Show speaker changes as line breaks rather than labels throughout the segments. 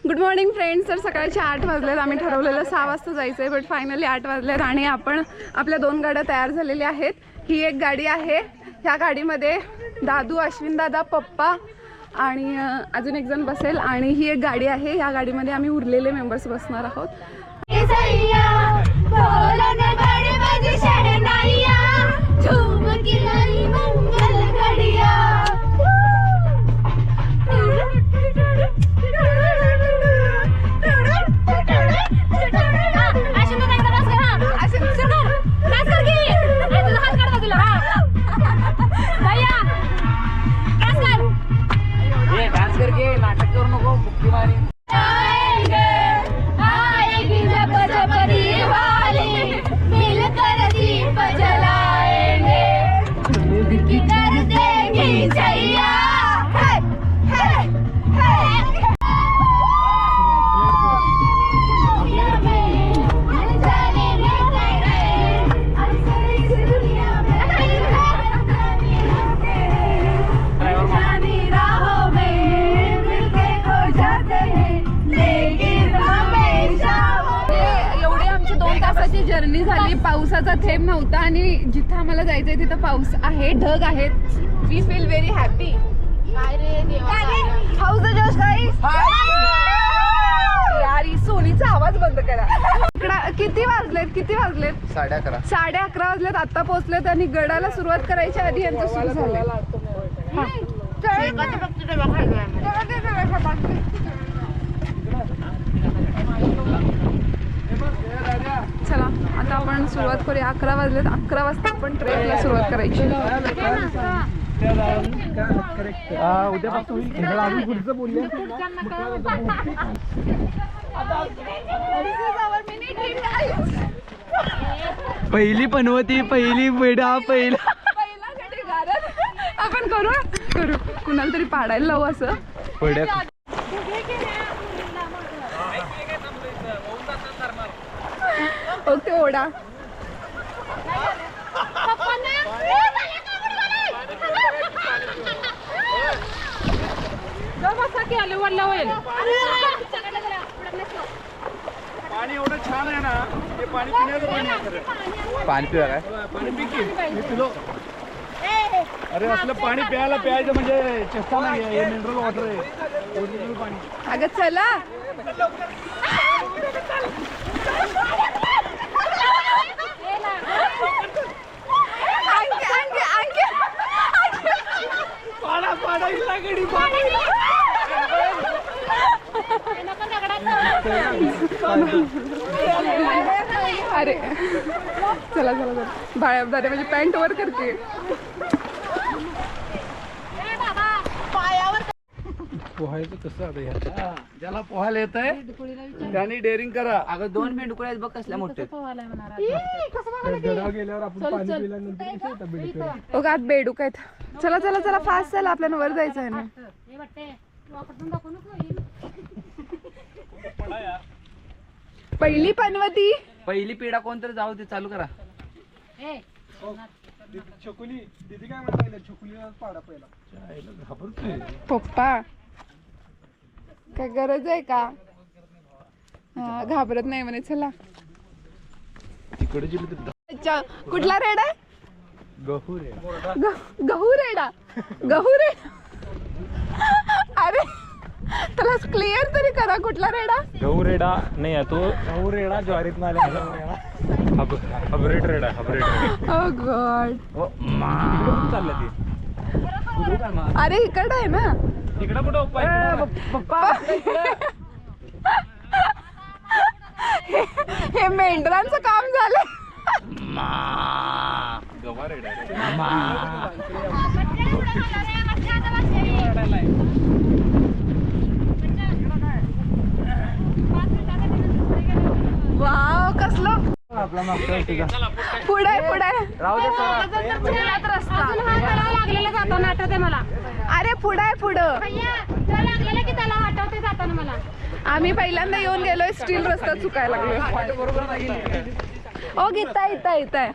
Good morning friends. तर सकाळचे 8 वाजलेत. आम्ही ठरवलेलं 6 वाजता जायचं आहे, बट फायनली 8 वाजलेत आणि आपण आपल्या 2 गाड्या तयार झालेल्या आहेत. ही एक गाडी आहे, ह्या गाडीमध्ये दादू, अश्विन दादा, पप्पा आणि अजून एक जण बसेल. आणि ही एक गाडी आहे, ह्या गाडीमध्ये आम्ही उरलेले मेंबर्स बसणार आहोत. जर्नी झाली, पावसाचा थेंब नव्हता आणि जिथं आम्हाला जायचंय तिथं पाऊस आहे, ढग आहेत. We feel very happy. How's the josh guys. यार ही सोनीचा आवाज बंद करा. किती वाजलेत 11:30 वाजलेत. आता पोहोचलेत आणि गडाला सुरुवात करायच्या आधी यांचं सुरू झालं. चला आता आपण सुरुवात करूया. 11 वाजलेत. 11 वाजता आपण ट्रेकला सुरुवात करायची.
पहिली पनवती, पहिली बेडा, पहिला
आपण करू कुणाला तरी पाडायला लावू असं. ओके ओढा.
पाणी एवढं छान आहे ना, हे पाणी पिण्याचं पाणी आहे.
पाणी पिवा काय?
पाणी पी की मी पिलो. अरे असलं पाणी प्यायचं म्हणजे चेष्टा नाही आहे. हे मिनरल वॉटर आहे, ओरिजिनल पाणी.
अगं चला. अरे चला बाळ्या दादा म्हणजे पॅन्ट वर करते.
पोहायचं कसं आता ह्या ज्याला पोहायला येत आहे त्यांनी डेअरिंग करा.
अगं 2 मेंढुकळे आहेत बघ, कसल्या मोठे.
गेल्यावर आपण पाणी पिल्यानंतर
आत बेडूक आहेत. चला फास्ट चला, आपल्याला वर जायचं आहे ना. पहिली पनवती,
पहिली पिढा कोणतरी जाऊ दे, चालू करा.
छकुली दीदी काय म्हणाले, छकुलीला पाडा पहिला.
पप्पा काय गरज आहे का? घाबरत नाही म्हणे. चला. अच्छा कुठला रेडा आहे? गहू रेडा. अरे त्याला क्लिअर तरी करा, कुठला रेडा?
गहू रेडा नाही आहे तो.
गहू रेडा ज्वारीत नाही
हायब्रिड रेडा.
ओ गॉड.
चाललं ते.
अरे इकडं आहे ना.
तिकडं कुठं
पप्पा हे मेंढरांचं काम झालं.
गवा रेडा. वाव कसलं
आपला मागचा
पुढे
राहू दे
लागलेलं जाताना आठवते मला.
अरे पुढं आम्ही पहिल्यांदा येऊन गेलोय, स्टील रस्ता चुकायला लागलोय. ओ गीता इथं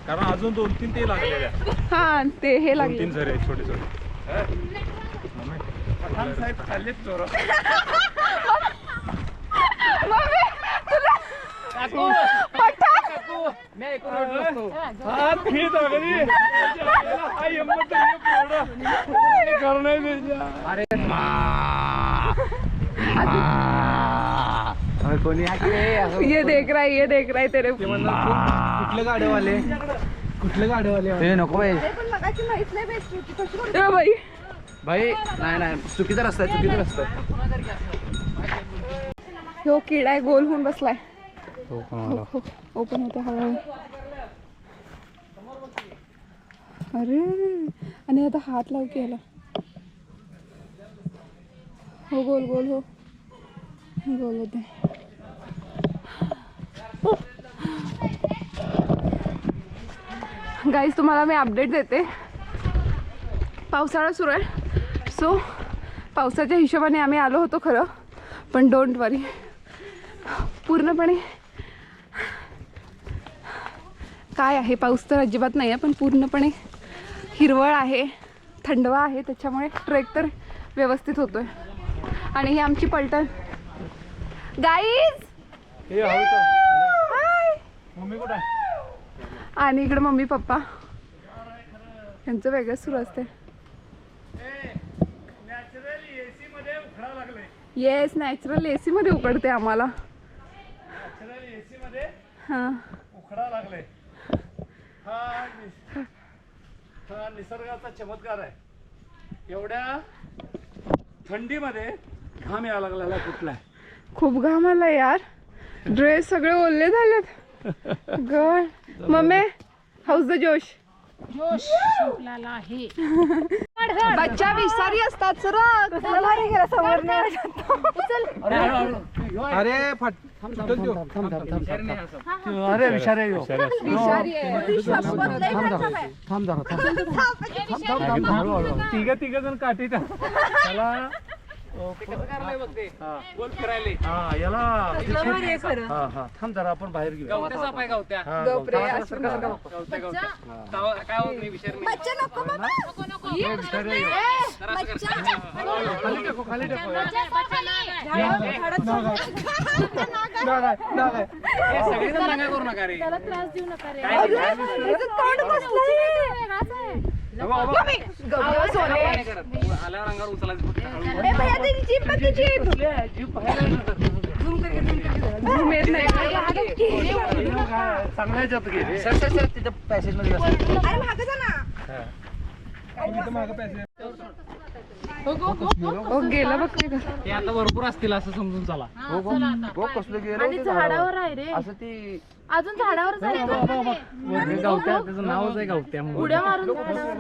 कारण अजून 2-3 ते लागलेले.
हा ते हे लागले.
2-3 झरे छोटे छोटे.
साहेब चाललेत चोरा.
मम्मी, तुला पट्टा.
मी ऐकून रडलो असतो.
हात खेळत अगदी. हा हिंमत नाही पोरं. करणार त्याच्या.
अरे कोणी
ये देख रहा है, ये देख रहा है तेरे.
कुठले गाड्यावाले हे नको बाई.
ए बाई,
भाई नाही चुकीचा रस्ता आहे, चुकीचा रस्ता आहे.
ह्यो किडा आहे, गोल होऊन बसलाय.
हो कोणाला
ओपन होते हळूहळू. अरे, आणि आता हात लाव की याला. हो गोल गोल हो, गोल होते. गाईज, तुम्हाला मी अपडेट देते. पावसाळा सुरू आहे, सो पावसाच्या हिशोबाने आम्ही आलो होतो खरं, पण डोंट वरी, पूर्णपणे काय आहे, पाऊस तर अजिबात नाही आहे, पण पूर्णपणे हिरवळ आहे, थंडवा आहे, त्याच्यामुळे ट्रेक तर व्यवस्थित होतोय. आणि ही आमची पलटण. गाईज,
हे हळू तर.
हाय.
मम्मी कुठं आहे?
आणि इकडे मम्मी पप्पा, यांचं वेगळंच सुरू असते.
नॅचरल एसी मध्ये उखडा लागले.
येस, नॅचरल एसी मध्ये उकडते आम्हाला.
नॅचरल एसी मध्ये
हां,
उखडा लागले. हा निसर्गाचा चमत्कार आहे. एवढ्या थंडीमध्ये घाम यायला लागलेला कुठला.
खूप घाम आला यार, ड्रेस सगळे ओले झालेत. गड मम्मी, हाऊस द जोश. बच्चा विषारी असतात सर.
अरे
अरे विचारे
विषारी आहे.
तिघ जण काठी त्याला बोल फिरायले. हा याला हा थांब जरा, आपण बाहेर घेऊ.
गपरे, असं नका.
खाली टाकू, खाली टाकू. चांगल्या ह्याच्यात घे.
सर तिथं पॅसेज मध्ये बसा.
हो गेला बघ ते.
ते आता भरपूर असतील असं समजून चला.
हो कसलं गेलं
झाडावर आहे रे,
असं ती
अजून झाडावर
गावत्या, त्याचं नावच आहे गावत्या म्हणून.
उड्या मारून झाडावर.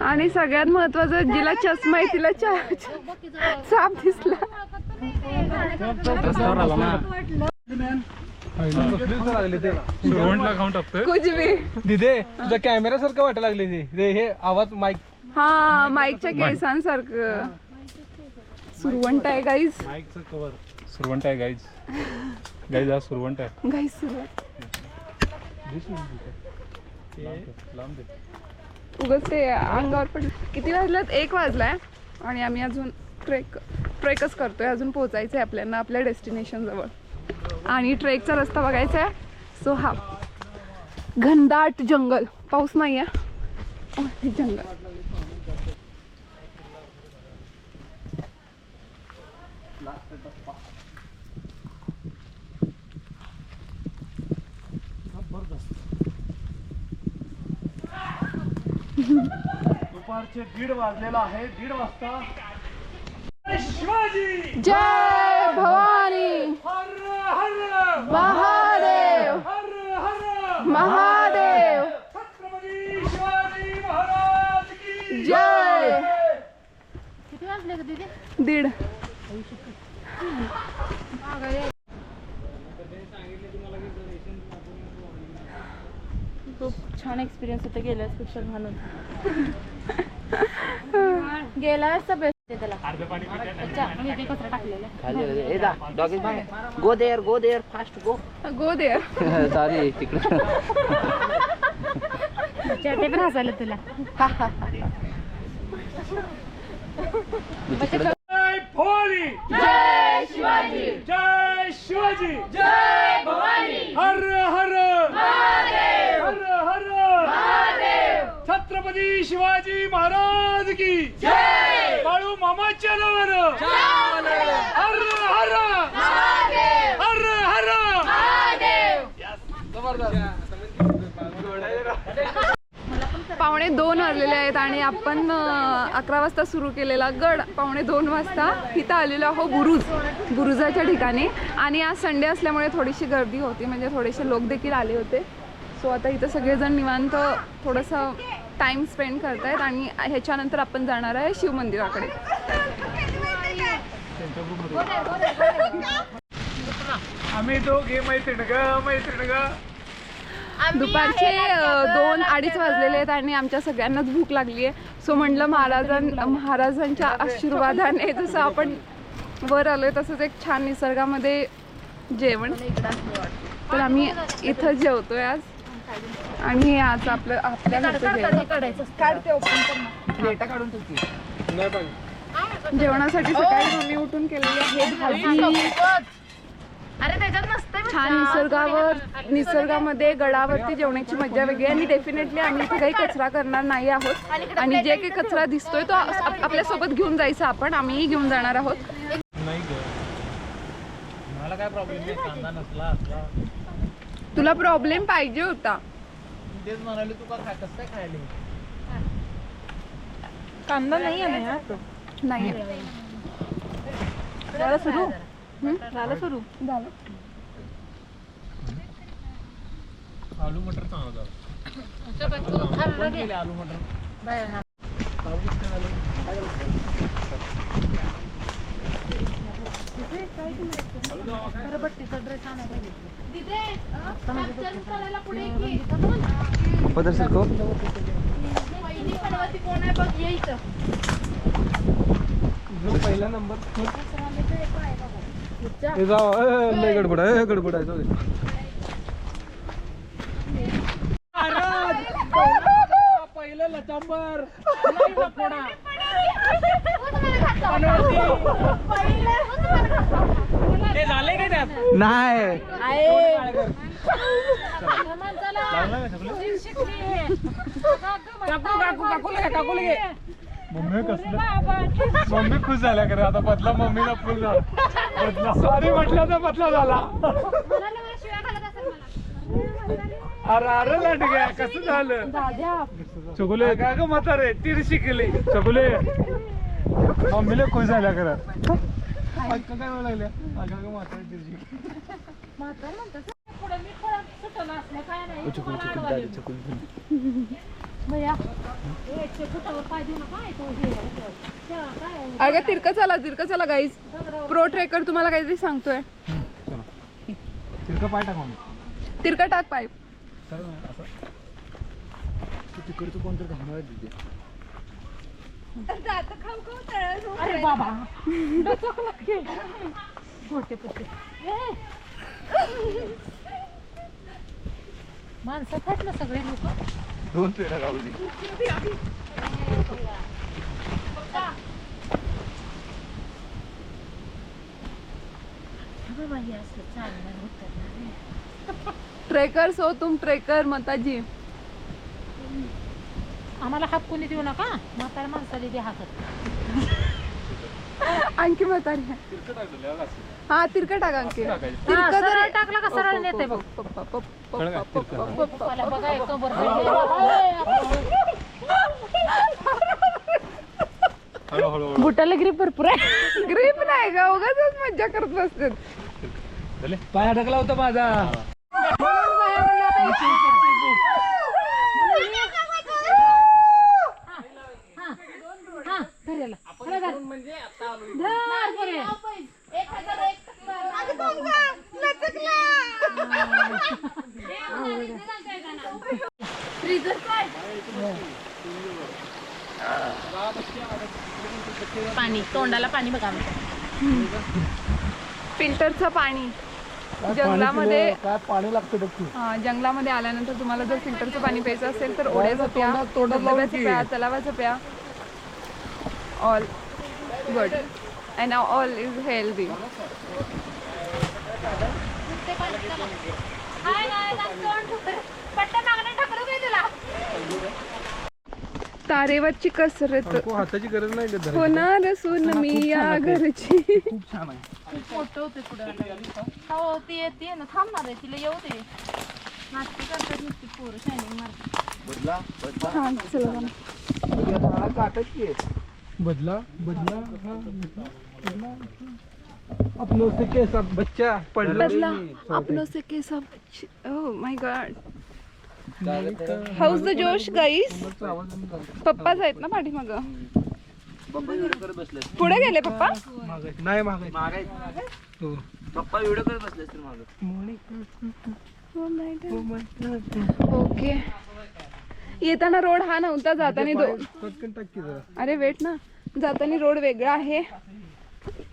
आणि सगळ्यात महत्वाचं, जिला चष्मा आहे तिला साप दिसला.
रस्त्यावर आला ना.
सुरवंटला खाऊन टाकतोय.
कुछ भी.
दिदे तुझा कॅमेरा सारखं वाटायला लागले ते हे आवाज माईक.
हा, माईकच्या केसांसारखं. सुरवंट आहे गाईज.
माईकचं कव्हर.
सुरवंट आहे गाईज. गाईज हा सुरवंट आहे.
गाईज सुरवंट.
लांब दे.
उगाच ते अंगावर पडलं. किती वाजल्यात? 1 वाजलाय आणि आम्ही अजून ट्रेकच करतोय. अजून पोहोचायचं आहे आपल्याला आपल्या डेस्टिनेशन जवळ. आणि ट्रेकचा रस्ता बघायचा आहे. सो हा घनदाट जंगल, पाऊस नाही आहे, जंगल.
दुपारचे 1:30 वाजलेला आहे. 1:30 वाजता शिवाजी
जय भवानी,
हर हर
महादेव,
हर हर
महादेव,
छत्रपती शिवाजी महाराज की
जय.
किती वाजले ग दीदी?
1:30.
खूप छान एक्सपिरियन्स होता गेल्यापेक्षा म्हणून. गेला असता बेस्ट त्याला. अच्छा, मी ते कचरा टाकलेला.
खाली doggy go there fast go.
Go there.
Sorry तिकडे.
ते पण हसायला तुला.
बाळू मामाच्या नावानं हर हर हर हर
पावणे 2 वाजलेले आहेत आणि आपण 11 वाजता सुरू केलेला गड पावणे 2 वाजता इथं आलेलो आहो बुरुजाच्या ठिकाणी. आणि आज संडे असल्यामुळे थोडीशी गर्दी होती, म्हणजे थोडेसे लोक देखील आले होते. सो आता इथं सगळेजण निवांत थोडंसं टाईम स्पेंड करत आहेत आणि ह्याच्यानंतर आपण जाणार आहे शिव मंदिराकडे.
आम्ही दोघे मैत्रीण ग.
दुपारचे 2-2:30 वाजलेले आहेत आणि आमच्या सगळ्यांनाच भूक लागली आहे. सो म्हटलं महाराजांच्या आशीर्वादाने जसं आपण वर आलोय तसंच एक छान निसर्गामध्ये जेवण. तर आम्ही इथं जेवतोय आज आणि हे आज आपल्या घरचं जेवण. जेवणासाठी सकाळी मम्मी उठून केलेली आहे भाजी.
अरे त्याच्यात नसते
छान निसर्गामध्ये गडावरती जेवण्याची मजा वेगळी. आणि डेफिनेटली आम्ही इथे काही कचरा करणार नाही आहोत आणि जे काही कचरा दिसतोय तो आपल्यासोबत घेऊन जायचा. आम्हीही घेऊन जाणार आहोत.
मला काय प्रॉब्लेम नाही, कांदा नसला असला
तुला प्रॉब्लेम पाहिजे होता.
तेच म्हणाले, तू का कसं काय खायला
कांदा नाही आहे ना यार. नाही झालं सुरू. झालं.
आलू मटर चांगला आलू मटर
पदर सरको
पहिला नंबर लय गडबड आहे पहिलं लचांबर ते झाले काय त्यात
नाही
मम्मी खुश झाल्या करे. आता बदला मम्मीला फुल झाला.
सॉरी म्हटलं तर बदला झाला. अरे लाट गया कसं झालं.
चकुले
का ग म्हातारे तीर शिकले.
चकुले मम्मीला खुश झाल्या करा.
काय वेळ लागल्या म्हातारे
अगं तिरकं चला गाईज. प्रो ट्रेकर तुम्हाला काहीतरी सांगतोय.
तिरका पाय टाका
तिरका टाक पाईप.
तिकडचं कोणतरी घालणार तिथे.
अरे बाबा माणसं फाटलं सगळे लोक.
2 पेढा गावली.
ट्रेकर सो तुम ट्रेकर माताजी.
आम्हाला हात कोणी देऊ नका. म्हाताऱ्या माणसाला दे हातात.
आणखी म्हातारी हा तिरका टाक अंकी.
सरळ टाकला का सरळ नेते बघ. बघा एक बुटाला ग्रीप भरपूर आहे.
ग्रीप नाही का उगाच मज्जा करत बसते.
पाय अडकला होता माझा.
पाणी तोंडाला पाणी बघा.
फिल्टरचं पाणी जंगलामध्ये
काय पाणी लागतं बघ.
जंगलामध्ये आल्यानंतर तुम्हाला जर फिल्टरचं पाणी प्यायचं असेल तर ओढ्याचं प्या, धबधब्याचं प्या, तलावाचं प्या. All good and all is healthy. तारेवरची कसरत
हाताची गरज नाही का धरायची?
होणार सून मी या घरची.
खूप छान आहे.
खूप मोठं होते पुढे हो ती येते ना थांबणार आहे तिला येऊ दे नाटकी करतात नुसती पोरं शायनिंग मारतात
बदला बदला
हा चला जाऊ.
बदला बदला अपनों से कैसा बच्चा पडला
बदला अपनों से कैसा oh my God. House the josh गाईस. पप्पाच आहेत ना पाठीमाग.
पप्पा व्हिडिओ करत बसले
पुढे गेले पप्पा.
नाही मागाय
मागाय
हो.
पप्पा व्हिडिओ करत बसले असतील मागं.
ओके येताना रोड हा नव्हता जाताना
पटकन टाक की जरा.
अरे वेट ना जाताना रोड वेगळा आहे.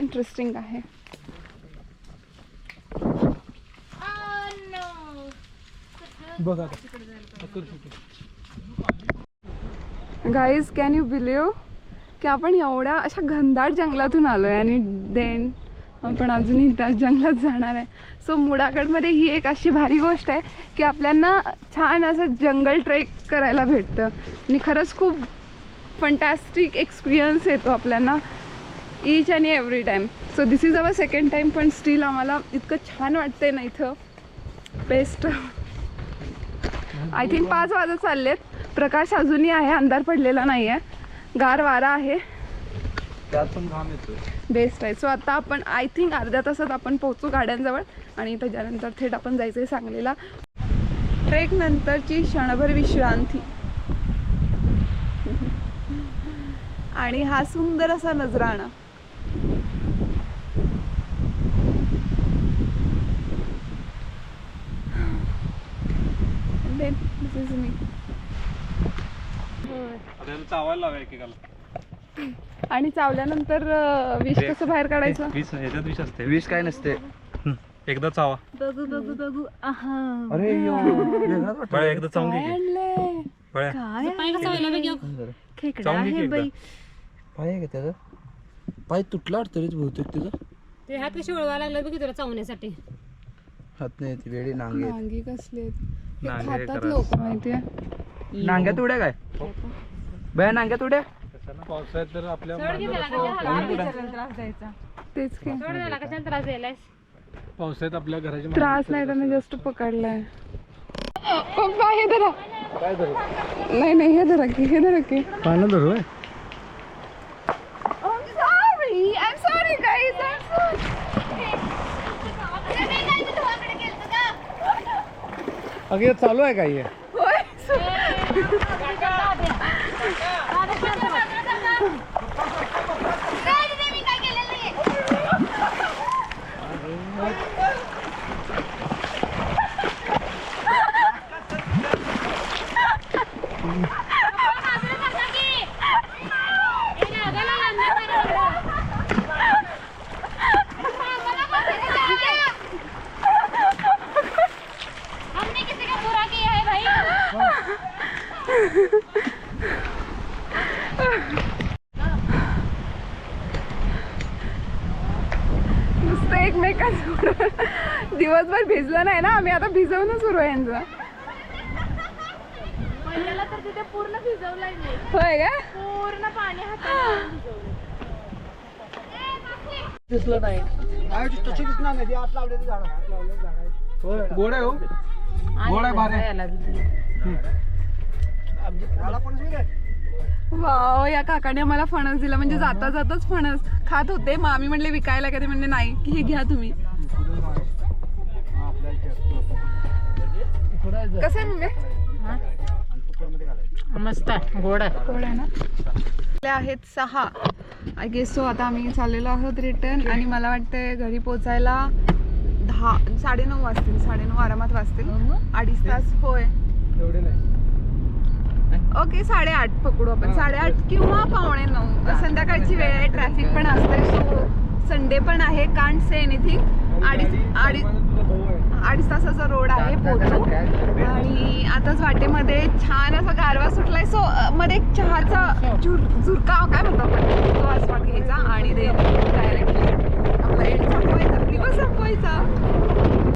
इंटरेस्टिंग आहे.
बघ आता
गाईज कॅन यू बिलीव की आपण एवढ्या अशा घनदाट जंगलातून आलो आहे आणि देन आपण अजूनही त्या जंगलात जाणार आहे. सो मुडाकडमध्ये ही एक अशी भारी गोष्ट आहे की आपल्याला छान असं जंगल ट्रेक करायला भेटतं आणि खरंच खूप फंटॅस्टिक एक्सपिरियन्स येतो आपल्याला ईच आणि every time. So this is our second time पण स्टील आम्हाला इतकं छान वाटतंय ना इथं. बेस्ट. आय थिंक 5 वाजत चाललेत. प्रकाश अजूनही आहे अंधार पडलेला नाही आहे. गार वारा आहे.
त्यात पण घाम येतो.
बेस्ट आहे. सो आता आपण आय थिंक अर्ध्या तासात आपण पोहोचू गाड्यांजवळ आणि त्याच्यानंतर थेट आपण जायचं आहे सांगलीला. ट्रेक नंतरची क्षणभर विश्रांती आणि हा सुंदर असा नजराणा. This is me.
चावायला लावा एकेकाला.
आणि चावल्यानंतर विष कसं बाहेर काढायचं.
ह्याच्यात विष असते.
विष काय नसते.
एकदा चावा.
बघू बघू बघू आहा
अरे
बळ्या एकदा चावून घे की.
आणलंय.
बळ्या
पाय कसा व्हायला बघ खेकडा
चावून घे की
आहे
एकदा.
बाई.
पाय आहे का त्याचा? पाय तुटला तरी बहुतेक त्याचा.
ते हात कशी वळवा लागला बघ तुला चावण्यासाठी.
हात नाही ती वेळी नांगे.
नांगी कसली आहेत. हे
नांगी
खातात
करा.
लोक माहितीये.
नांग्यात उड्या काय बया नांग्यात उड्या.
पावसाळ्यात तर आपल्या
सोड की त्याला कशाला त्रास द्यायचा.
तेच की
सोड त्याला कशाला त्रास द्यायलास.
पावसाळ्यात आपल्या घराच्या
त्रास नाही त्याने जस्ट पकडलाय. पप्पा हे धरा.
काय धरू?
नाही नाही हे धरा की हे धरा की.
पानं धरू आहे.
I'm sorry guys. I'm sorry.
अगे चालू आहे काय हे?
होय.
हमने किसी का बुरा किया है भाई.
नुसतं एकमेकांसोबत दिवसभर भिजलं नाही ना आम्ही. आता भिजवणं सुरू आहे यांचं.
पहिल्याला तर तिथे पूर्ण भिजवलंय मी.
होय का.
पूर्ण पाणी हातात भिजवलं.
दिसलं नाही. गोड आहे हो. गोड आहे भारी.
वाव या काकाने आम्हाला फणस दिला. म्हणजे जाता जाताच फणस खात होते. मग आम्ही म्हणले विकायला का. ते म्हणले नाही की हे घ्या तुम्ही. कसं आहे मम्मी.
मस्त गोड
गोड आहे ना. आपले आहेत 6 आय गेस. सो आता आम्ही चाललेलो आहोत रिटर्न आणि मला वाटतंय घरी पोचायला 9:30 वाजतील. 9:30 आरामात वाजतील. 2.5 तास. होय
एवढे नाही.
ओके 8:30 पकडू आपण. 8:30 किंवा 8:45. संध्याकाळची वेळ आहे. ट्रॅफिक पण असते. सो संडे पण आहे. Can't say anything. 2.5 तासाचा रोड आहे. पोहोचू. आणि आताच वाटेमध्ये छान असा गारवा सुटलाय. सो मध्ये एक चहाचा झुरका काय म्हणतो आपण तो आस्वाद घ्यायचा आणि डायरेक्ट आपला एंड संपवायचा. दिवस संपवायचा.